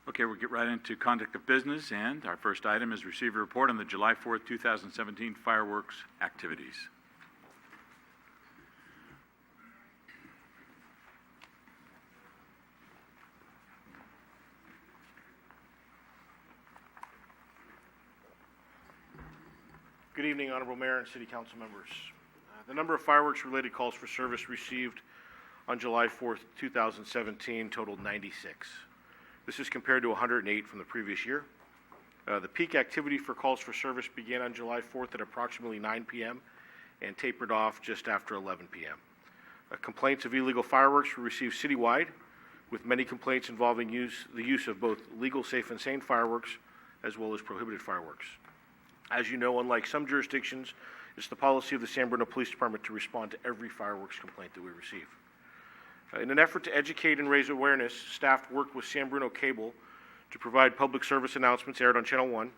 Okay, we'll get right into conduct of business, and our first item is receive a report on the July 4th, 2017 fireworks activities. Good evening, Honorable Mayor and City Council members. The number of fireworks-related calls for service received on July 4th, 2017 totaled 96. This is compared to 108 from the previous year. The peak activity for calls for service began on July 4th at approximately 9 p.m. and tapered off just after 11 p.m. Complaints of illegal fireworks were received citywide, with many complaints involving the use of both legal, safe, and sane fireworks as well as prohibited fireworks. As you know, unlike some jurisdictions, it's the policy of the San Bruno Police Department to respond to every fireworks complaint that we receive. In an effort to educate and raise awareness, staff worked with San Bruno Cable to provide public service announcements aired on Channel 1.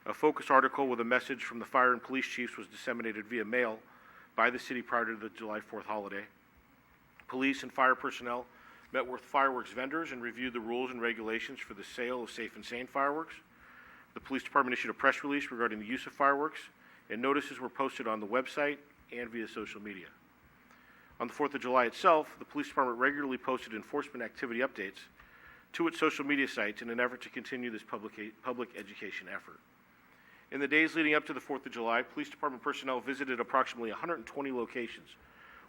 A focus article with a message from the fire and police chiefs was disseminated via mail by the city prior to the July 4th holiday. Police and fire personnel met with fireworks vendors and reviewed the rules and regulations for the sale of safe and sane fireworks. The police department issued a press release regarding the use of fireworks, and notices were posted on the website and via social media. On the 4th of July itself, the police department regularly posted enforcement activity updates to its social media sites in an effort to continue this public education effort. In the days leading up to the 4th of July, police department personnel visited approximately 120 locations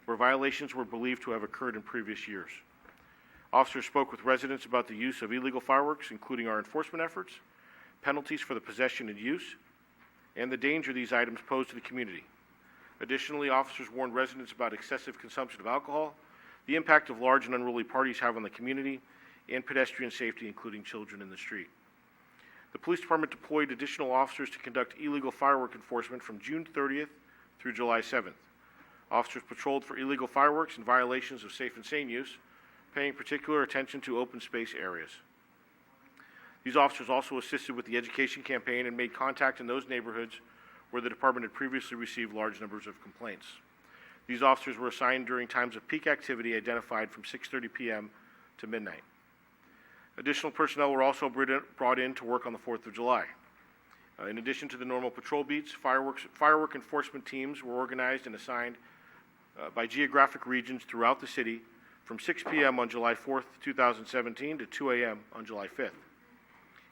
where violations were believed to have occurred in previous years. Officers spoke with residents about the use of illegal fireworks, including our enforcement efforts, penalties for the possession and use, and the danger these items pose to the community. Additionally, officers warned residents about excessive consumption of alcohol, the impact of large and unruly parties have on the community, and pedestrian safety, including children in the street. The police department deployed additional officers to conduct illegal firework enforcement from June 30th through July 7th. Officers patrolled for illegal fireworks and violations of safe and sane use, paying particular attention to open space areas. These officers also assisted with the education campaign and made contact in those neighborhoods where the department had previously received large numbers of complaints. These officers were assigned during times of peak activity identified from 6:30 p.m. to midnight. Additional personnel were also brought in to work on the 4th of July. In addition to the normal patrol beats, firework enforcement teams were organized and assigned by geographic regions throughout the city from 6 p.m. on July 4th, 2017 to 2 a.m. on July 5th.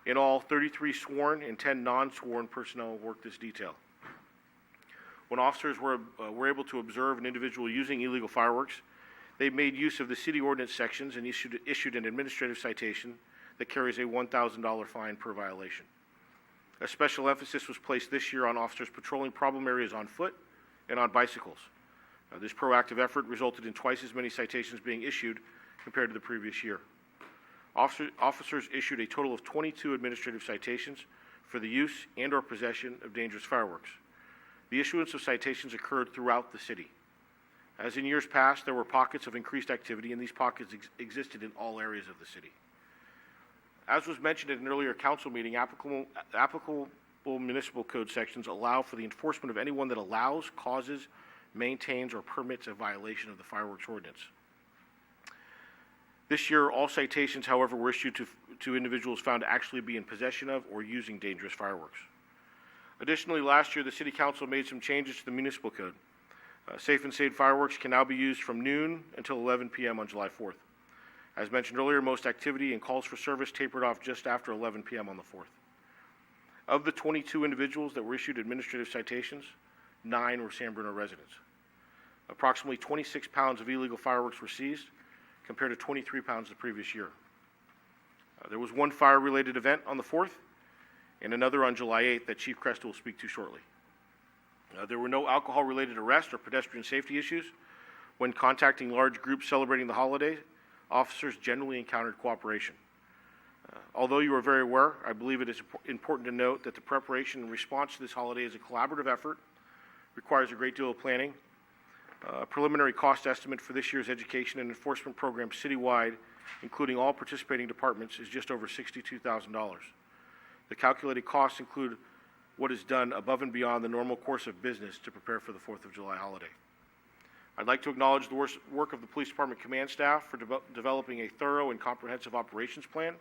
In all, 33 sworn and 10 non-sworn personnel worked this detail. When officers were able to observe an individual using illegal fireworks, they made use of the city ordinance sections and issued an administrative citation that carries a $1,000 fine per violation. A special emphasis was placed this year on officers patrolling problem areas on foot and on bicycles. This proactive effort resulted in twice as many citations being issued compared to the previous year. Officers issued a total of 22 administrative citations for the use and/or possession of dangerous fireworks. The issuance of citations occurred throughout the city. As in years past, there were pockets of increased activity, and these pockets existed in all areas of the city. As was mentioned at an earlier council meeting, applicable municipal code sections allow for the enforcement of anyone that allows, causes, maintains, or permits a violation of the fireworks ordinance. This year, all citations, however, were issued to individuals found to actually be in possession of or using dangerous fireworks. Additionally, last year, the City Council made some changes to the municipal code. Safe and sane fireworks can now be used from noon until 11 p.m. on July 4th. As mentioned earlier, most activity and calls for service tapered off just after 11 p.m. on the 4th. Of the 22 individuals that were issued administrative citations, 9 were San Bruno residents. Approximately 26 pounds of illegal fireworks were seized, compared to 23 pounds the previous year. There was one fire-related event on the 4th, and another on July 8th that Chief Cresta will speak to shortly. There were no alcohol-related arrests or pedestrian safety issues. When contacting large groups celebrating the holiday, officers generally encountered cooperation. Although you are very aware, I believe it is important to note that the preparation and response to this holiday is a collaborative effort, requires a great deal of planning. A preliminary cost estimate for this year's education and enforcement program citywide, including all participating departments, is just over $62,000. The calculated costs include what is done above and beyond the normal course of business to prepare for the 4th of July holiday. I'd like to acknowledge the work of the Police Department command staff for developing a thorough and comprehensive operations plan,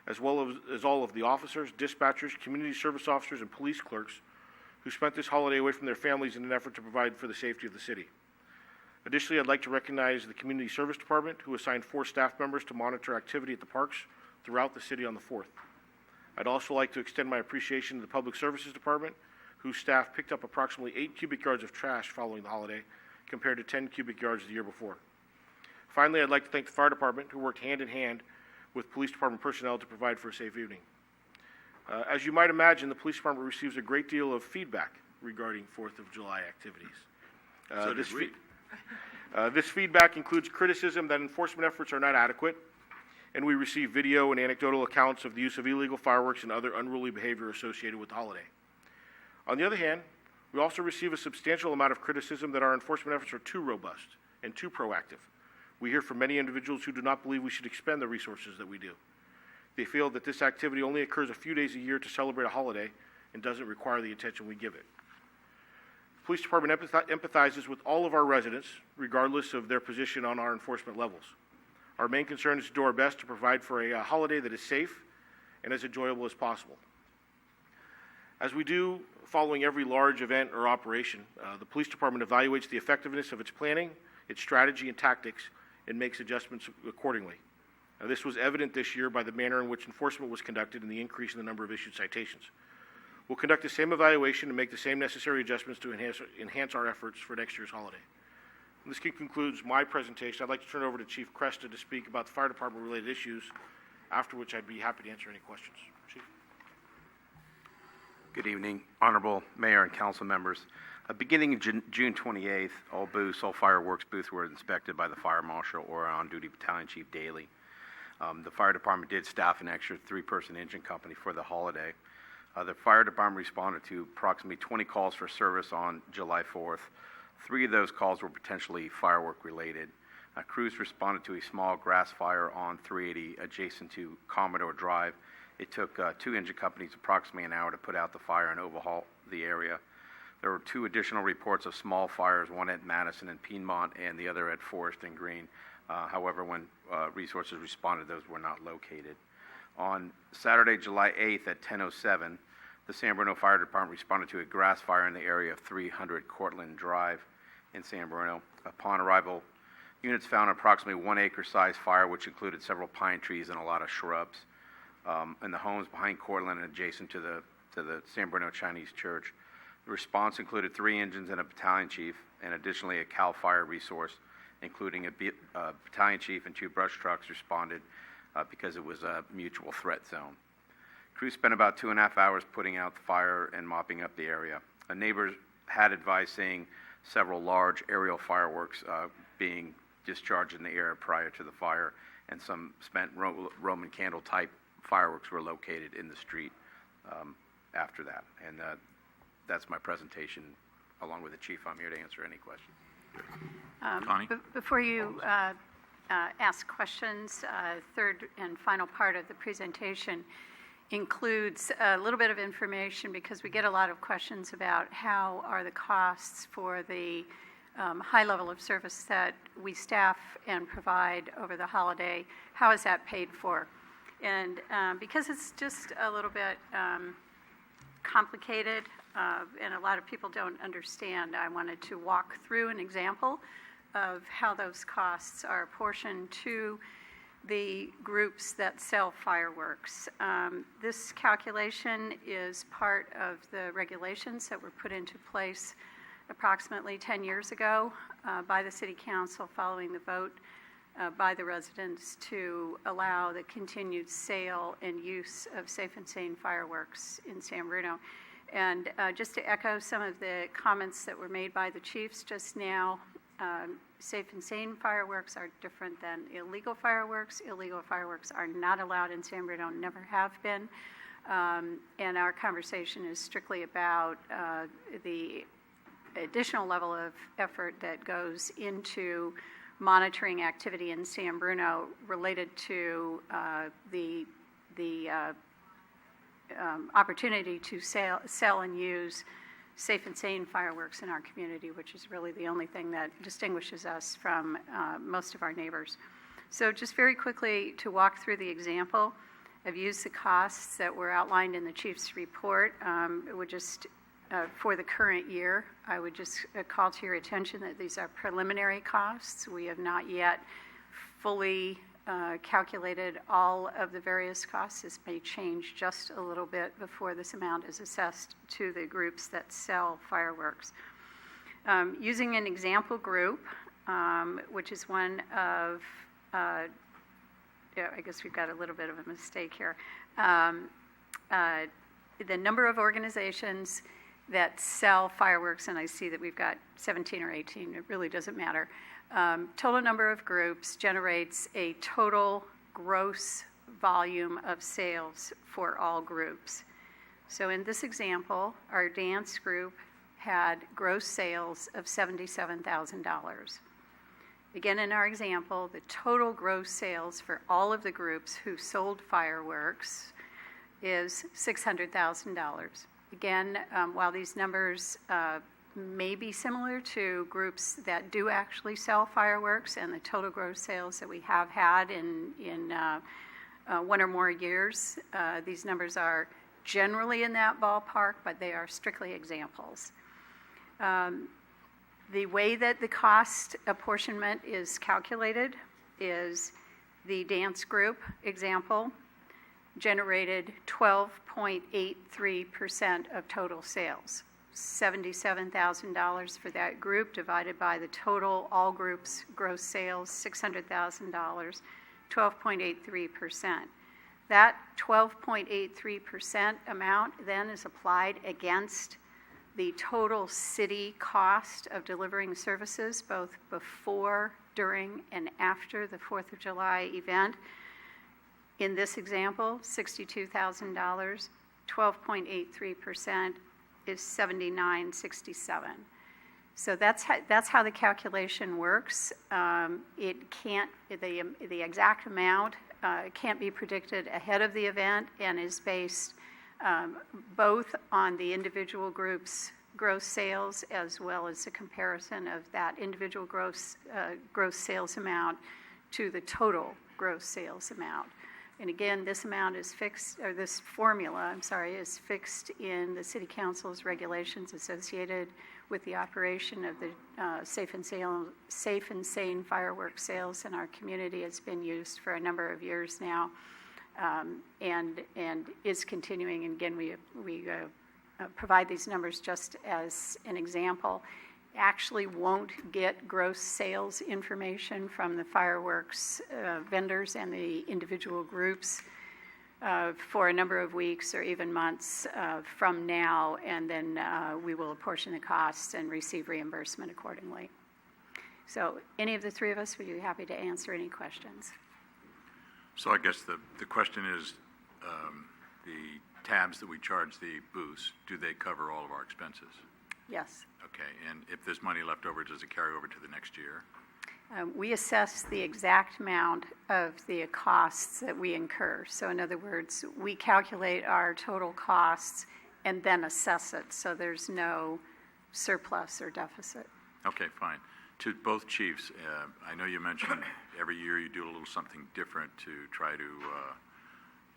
as well as all of the officers, dispatchers, community service officers, and police clerks who spent this holiday away from their families in an effort to provide for the safety of the city. Additionally, I'd like to recognize the Community Service Department, who assigned 4 staff members to monitor activity at the parks throughout the city on the 4th. I'd also like to extend my appreciation to the Public Services Department, whose staff picked up approximately 8 cubic yards of trash following the holiday, compared to 10 cubic yards the year before. Finally, I'd like to thank the Fire Department, who worked hand in hand with Police Department personnel to provide for a safe evening. As you might imagine, the Police Department receives a great deal of feedback regarding 4th of July activities. So did we. This feedback includes criticism that enforcement efforts are not adequate, and we receive video and anecdotal accounts of the use of illegal fireworks and other unruly behavior associated with the holiday. On the other hand, we also receive a substantial amount of criticism that our enforcement efforts are too robust and too proactive. We hear from many individuals who do not believe we should expend the resources that we do. They feel that this activity only occurs a few days a year to celebrate a holiday and doesn't require the attention we give it. The Police Department empathizes with all of our residents, regardless of their position on our enforcement levels. Our main concern is to do our best to provide for a holiday that is safe and as enjoyable as possible. As we do following every large event or operation, the Police Department evaluates the effectiveness of its planning, its strategy and tactics, and makes adjustments accordingly. This was evident this year by the manner in which enforcement was conducted and the increase in the number of issued citations. We'll conduct the same evaluation and make the same necessary adjustments to enhance our efforts for next year's holiday. And this concludes my presentation. I'd like to turn it over to Chief Cresta to speak about the Fire Department-related issues, after which I'd be happy to answer any questions. Chief. Good evening, Honorable Mayor and Council members. Beginning June 28th, all fireworks booths were inspected by the Fire Marshal or on-duty Battalion Chief daily. The Fire Department did staff an extra 3-person engine company for the holiday. The Fire Department responded to approximately 20 calls for service on July 4th. 3 of those calls were potentially firework related. Crews responded to a small grass fire on 380 adjacent to Commodore Drive. It took 2 engine companies approximately an hour to put out the fire and overhaul the area. There were 2 additional reports of small fires, one at Madison and Piedmont and the other at Forest and Green. However, when resources responded, those were not located. On Saturday, July 8th at 10:07, the San Bruno Fire Department responded to a grass fire in the area of 300 Cortland Drive in San Bruno. Upon arrival, units found approximately 1-acre-sized fire, which included several pine trees and a lot of shrubs. In the homes behind Cortland and adjacent to the San Bruno Chinese Church. The response included 3 engines and a battalion chief, and additionally a CAL FIRE resource, including a battalion chief and 2 brush trucks responded because it was a mutual threat zone. Crews spent about 2.5 hours putting out the fire and mopping up the area. Neighbors had advised seeing several large aerial fireworks being discharged in the air prior to the fire, and some spent Roman candle type fireworks were located in the street after that. And that's my presentation. Along with the chief, I'm here to answer any questions. Connie? Before you ask questions, third and final part of the presentation includes a little bit of information, because we get a lot of questions about how are the costs for the high level of service that we staff and provide over the holiday, how is that paid for? And because it's just a little bit complicated and a lot of people don't understand, I wanted to walk through an example of how those costs are apportioned to the groups that sell fireworks. This calculation is part of the regulations that were put into place approximately 10 years ago by the City Council following the vote by the residents to allow the continued sale and use of safe and sane fireworks in San Bruno. And just to echo some of the comments that were made by the chiefs just now, safe and sane fireworks are different than illegal fireworks. Illegal fireworks are not allowed in San Bruno, never have been. And our conversation is strictly about the additional level of effort that goes into monitoring activity in San Bruno related to the opportunity to sell and use safe and sane fireworks in our community, which is really the only thing that distinguishes us from most of our neighbors. So just very quickly to walk through the example, I've used the costs that were outlined in the chief's report. It would just, for the current year, I would just call to your attention that these are preliminary costs. We have not yet fully calculated all of the various costs. This may change just a little bit before this amount is assessed to the groups that sell fireworks. Using an example group, which is one of, I guess we've got a little bit of a mistake here. The number of organizations that sell fireworks, and I see that we've got 17 or 18, it really doesn't matter. Total number of groups generates a total gross volume of sales for all groups. So in this example, our dance group had gross sales of $77,000. Again, in our example, the total gross sales for all of the groups who sold fireworks is $600,000. Again, while these numbers may be similar to groups that do actually sell fireworks, and the total gross sales that we have had in one or more years, these numbers are generally in that ballpark, but they are strictly examples. The way that the cost apportionment is calculated is the dance group example generated 12.83% of total sales. $77,000 for that group divided by the total all groups gross sales, $600,000, 12.83%. That 12.83% amount then is applied against the total city cost of delivering services both before, during, and after the 4th of July event. In this example, $62,000, 12.83% is $79.67. So that's how the calculation works. It can't, the exact amount can't be predicted ahead of the event and is based both on the individual group's gross sales as well as a comparison of that individual gross sales amount to the total gross sales amount. And again, this amount is fixed, or this formula, I'm sorry, is fixed in the City Council's regulations associated with the operation of the safe and sane fireworks sales in our community. It's been used for a number of years now, and is continuing. And again, we provide these numbers just as an example. Actually won't get gross sales information from the fireworks vendors and the individual groups for a number of weeks or even months from now, and then we will apportion the costs and receive reimbursement accordingly. So any of the three of us would be happy to answer any questions. So I guess the question is, the tabs that we charge the booths, do they cover all of our expenses? Yes. Okay, and if there's money left over, does it carry over to the next year? We assess the exact amount of the costs that we incur. So in other words, we calculate our total costs and then assess it, so there's no surplus or deficit. Okay, fine. To both chiefs, I know you mentioned every year you do a little something different to try to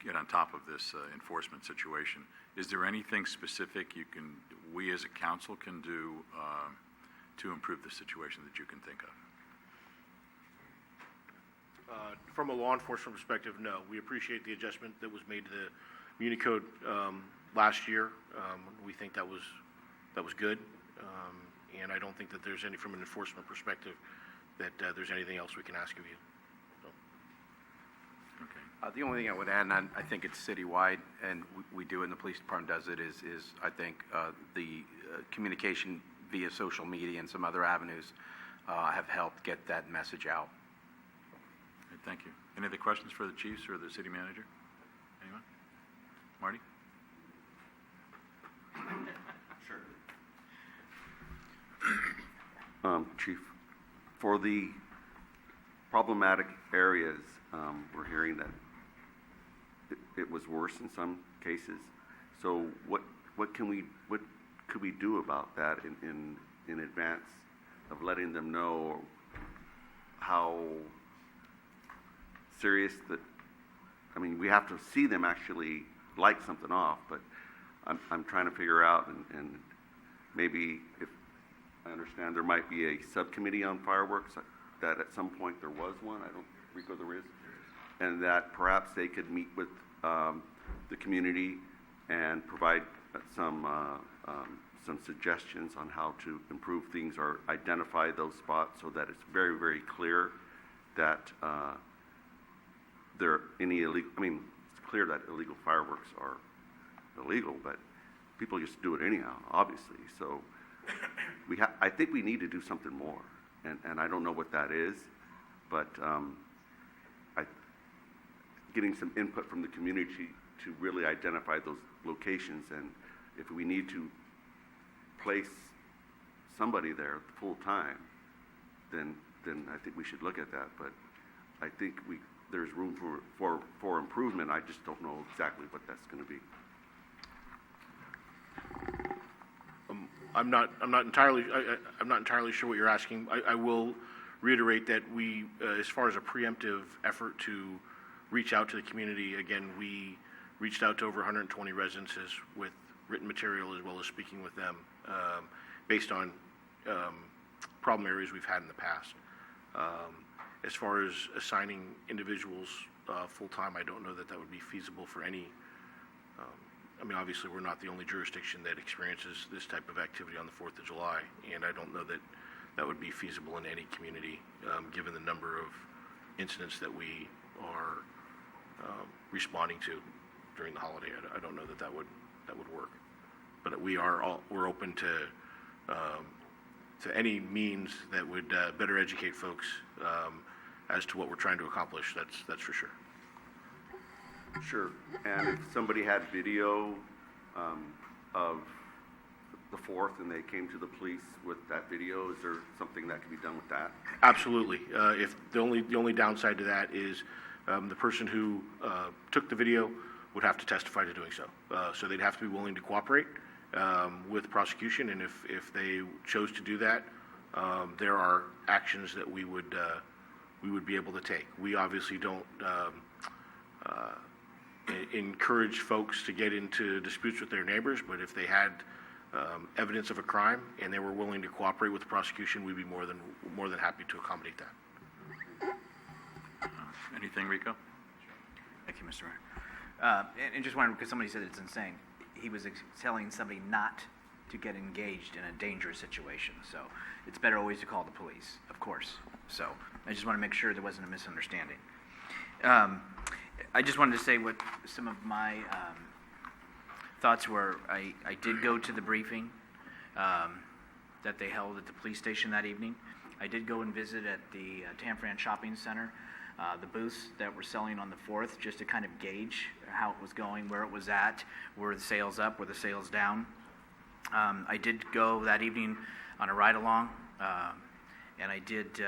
get on top of this enforcement situation. Is there anything specific we as a council can do to improve the situation that you can think of? From a law enforcement perspective, no. We appreciate the adjustment that was made to the Muni Code last year. We think that was good, and I don't think that there's any, from an enforcement perspective, that there's anything else we can ask of you. So. Okay. The only thing I would add, and I think it's citywide, and we do it, and the police department does it, is I think the communication via social media and some other avenues have helped get that message out. Okay, thank you. Any other questions for the chiefs or the city manager? Anyone? Marty? Sure. Chief, for the problematic areas, we're hearing that it was worse in some cases. So what could we do about that in advance of letting them know how serious the I mean, we have to see them actually light something off, but I'm trying to figure out, and maybe if I understand, there might be a subcommittee on fireworks, that at some point there was one, I don't, Rico, there is, and that perhaps they could meet with the community and provide some suggestions on how to improve things or identify those spots so that it's very, very clear that there are any illegal, I mean, it's clear that illegal fireworks are illegal, but people just do it anyhow, obviously. So I think we need to do something more, and I don't know what that is, but getting some input from the community to really identify those locations, and if we need to place somebody there full time, then I think we should look at that. But I think there's room for improvement. I just don't know exactly what that's going to be. I'm not entirely sure what you're asking. I will reiterate that we, as far as a preemptive effort to reach out to the community, again, we reached out to over 120 residences with written material as well as speaking with them based on problem areas we've had in the past. As far as assigning individuals full-time, I don't know that that would be feasible for any. I mean, obviously, we're not the only jurisdiction that experiences this type of activity on the 4th of July, and I don't know that that would be feasible in any community, given the number of incidents that we are responding to during the holiday. I don't know that that would work, but we're open to any means that would better educate folks as to what we're trying to accomplish. That's for sure. Sure. And if somebody had video of the 4th and they came to the police with that video, is there something that can be done with that? Absolutely. If the only downside to that is the person who took the video would have to testify to doing so. So they'd have to be willing to cooperate with the prosecution, and if they chose to do that, there are actions that we would be able to take. We obviously don't encourage folks to get into disputes with their neighbors, but if they had evidence of a crime and they were willing to cooperate with the prosecution, we'd be more than happy to accommodate that. Anything, Rico? Thank you, Mr. Mayor. And just wondering, because somebody said it's insane, he was telling somebody not to get engaged in a dangerous situation. So it's better always to call the police, of course. So I just want to make sure there wasn't a misunderstanding. I just wanted to say what some of my thoughts were. I did go to the briefing that they held at the police station that evening. I did go and visit at the Tanfran Shopping Center, the booths that were selling on the 4th, just to kind of gauge how it was going, where it was at, were the sales up, were the sales down. I did go that evening on a ride-along, and I did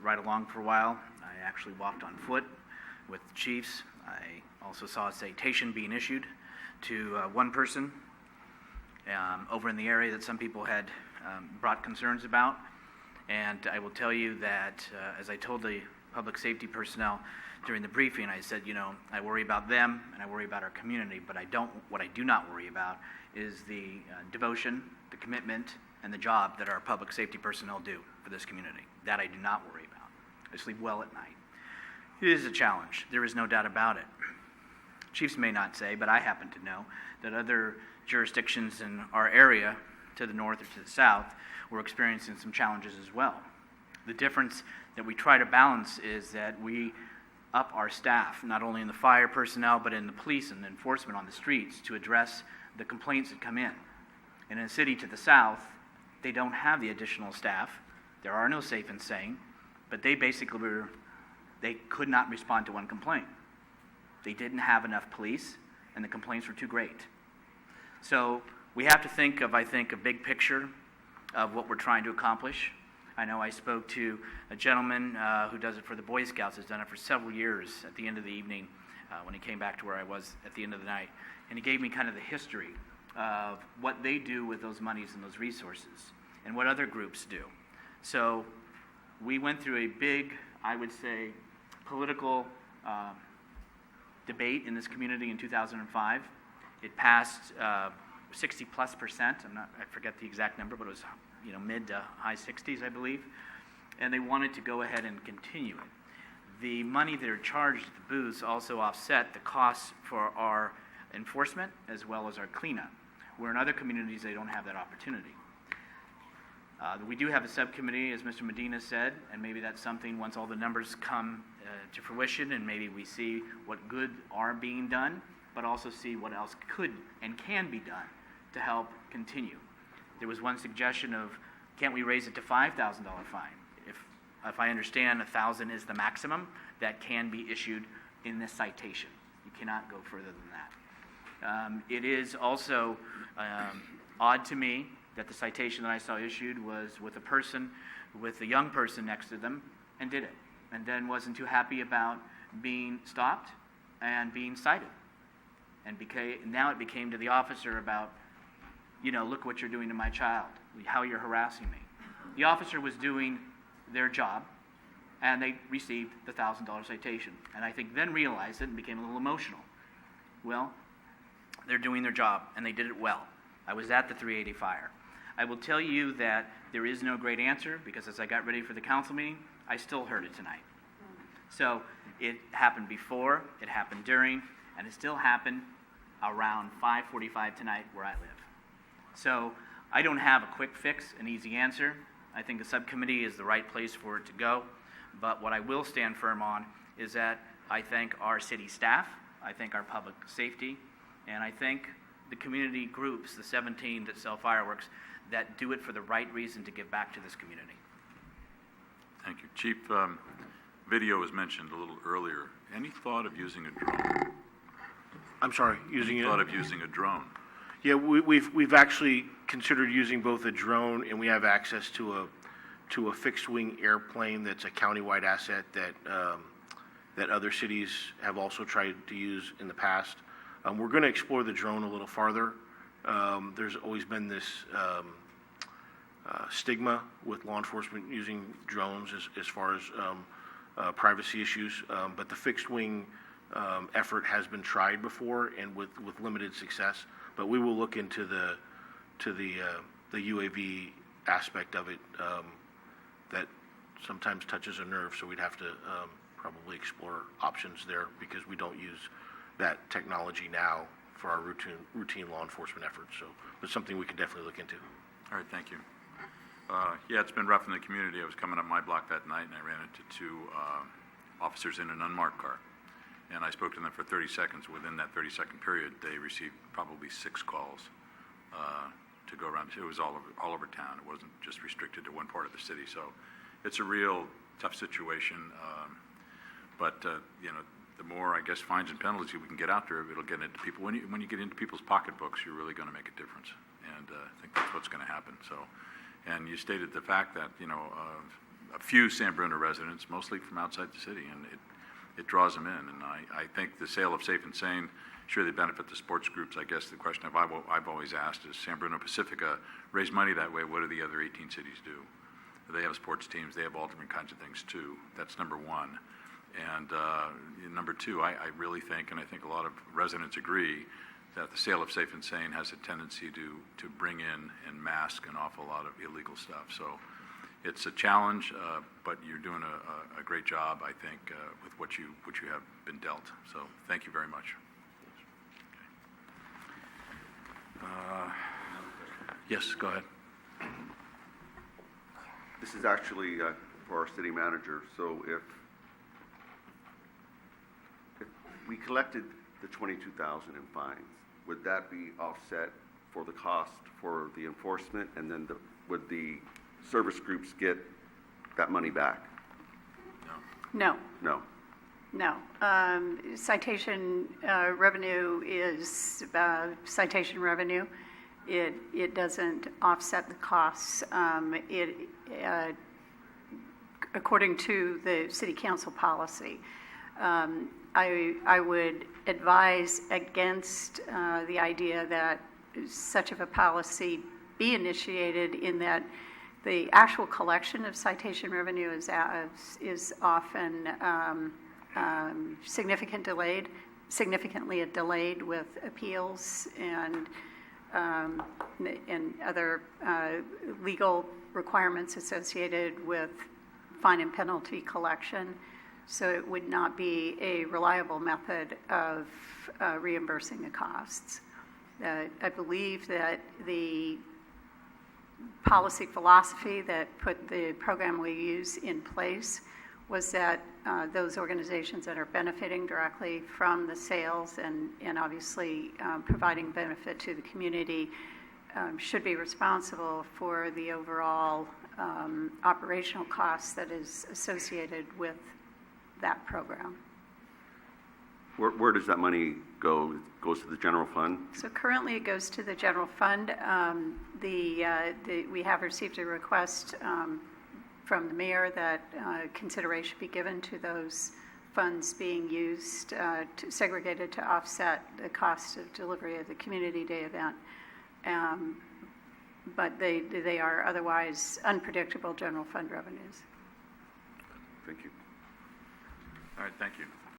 ride along for a while. I actually walked on foot with the chiefs. I also saw a citation being issued to one person over in the area that some people had brought concerns about. And I will tell you that, as I told the public safety personnel during the briefing, I said, you know, I worry about them and I worry about our community, but what I do not worry about is the devotion, the commitment, and the job that our public safety personnel do for this community. That I do not worry about. I sleep well at night. It is a challenge. There is no doubt about it. Chiefs may not say, but I happen to know that other jurisdictions in our area, to the north or to the south, were experiencing some challenges as well. The difference that we try to balance is that we up our staff, not only in the fire personnel, but in the police and the enforcement on the streets to address the complaints that come in. And in a city to the south, they don't have the additional staff. There are no safe and sane, but they basically they could not respond to one complaint. They didn't have enough police, and the complaints were too great. So we have to think of, I think, a big picture of what we're trying to accomplish. I know I spoke to a gentleman who does it for the Boy Scouts, has done it for several years at the end of the evening when he came back to where I was at the end of the night. And he gave me kind of the history of what they do with those monies and those resources and what other groups do. So we went through a big, I would say, political debate in this community in 2005. It passed 60+%. I forget the exact number, but it was mid to high 60s, I believe. And they wanted to go ahead and continue it. The money that are charged at the booths also offset the costs for our enforcement as well as our cleanup, where in other communities they don't have that opportunity. We do have a subcommittee, as Mr. Medina said, and maybe that's something once all the numbers come to fruition and maybe we see what good are being done, but also see what else could and can be done to help continue. There was one suggestion of, can't we raise it to $5,000 fine? If I understand, $1,000 is the maximum that can be issued in this citation. You cannot go further than that. It is also odd to me that the citation that I saw issued was with a young person next to them, and did it, and then wasn't too happy about being stopped and being cited. And now it became to the officer about, look what you're doing to my child, how you're harassing me. The officer was doing their job, and they received the $1,000 citation. And I think then realized it and became a little emotional. Well, they're doing their job, and they did it well. I was at the 380 fire. I will tell you that there is no great answer, because as I got ready for the council meeting, I still heard it tonight. So it happened before, it happened during, and it still happened around 5:45 tonight where I live. So I don't have a quick fix, an easy answer. I think the subcommittee is the right place for it to go. But what I will stand firm on is that I thank our city staff, I thank our public safety, and I thank the community groups, the 17 that sell fireworks, that do it for the right reason to give back to this community. Thank you. Chief, video was mentioned a little earlier. Any thought of using a drone? I'm sorry, using it? Thought of using a drone? Yeah, we've actually considered using both a drone, and we have access to a fixed wing airplane that's a countywide asset that other cities have also tried to use in the past. We're going to explore the drone a little farther. There's always been this stigma with law enforcement using drones as far as privacy issues, but the fixed wing effort has been tried before and with limited success. But we will look into the UAV aspect of it that sometimes touches a nerve, so we'd have to probably explore options there, because we don't use that technology now for our routine law enforcement efforts. So it's something we can definitely look into. All right, thank you. Yeah, it's been rough in the community. I was coming up my block that night, and I ran into two officers in an unmarked car. And I spoke to them for 30 seconds. Within that 30-second period, they received probably 6 calls to go around. It was all over town. It wasn't just restricted to one part of the city. So it's a real tough situation. But the more, I guess, fines and penalties we can get out there, it'll get into people. When you get into people's pocketbooks, you're really going to make a difference. And I think that's what's going to happen. So, and you stated the fact that, a few San Bruno residents, mostly from outside the city, and it draws them in. And I think the sale of Safe and Sane, sure, they benefit the sports groups. I guess the question I've always asked is, San Bruno Pacifica raise money that way, what do the other 18 cities do? They have sports teams. They have all different kinds of things, too. That's number one. And number two, I really think, and I think a lot of residents agree, that the sale of Safe and Sane has a tendency to bring in and mask an awful lot of illegal stuff. So it's a challenge, but you're doing a great job, I think, with what you have been dealt. So thank you very much. Yes, go ahead. This is actually for our city manager. So if we collected the $22,000 in fines, would that be offset for the cost for the enforcement, and then would the service groups get that money back? No. No. No. Citation revenue is citation revenue. It doesn't offset the costs. According to the city council policy, I would advise against the idea that such of a policy be initiated, in that the actual collection of citation revenue is often significantly delayed significantly delayed with appeals and other legal requirements associated with fine and penalty collection. So it would not be a reliable method of reimbursing the costs. I believe that the policy philosophy that put the program we use in place was that those organizations that are benefiting directly from the sales and obviously providing benefit to the community should be responsible for the overall operational costs that is associated with that program. Where does that money go? It goes to the general fund? So currently it goes to the general fund. We have received a request from the mayor that consideration be given to those funds being used, segregated to offset the cost of delivery of the community day event. But they are otherwise unpredictable general fund revenues. Thank you. All right, thank you.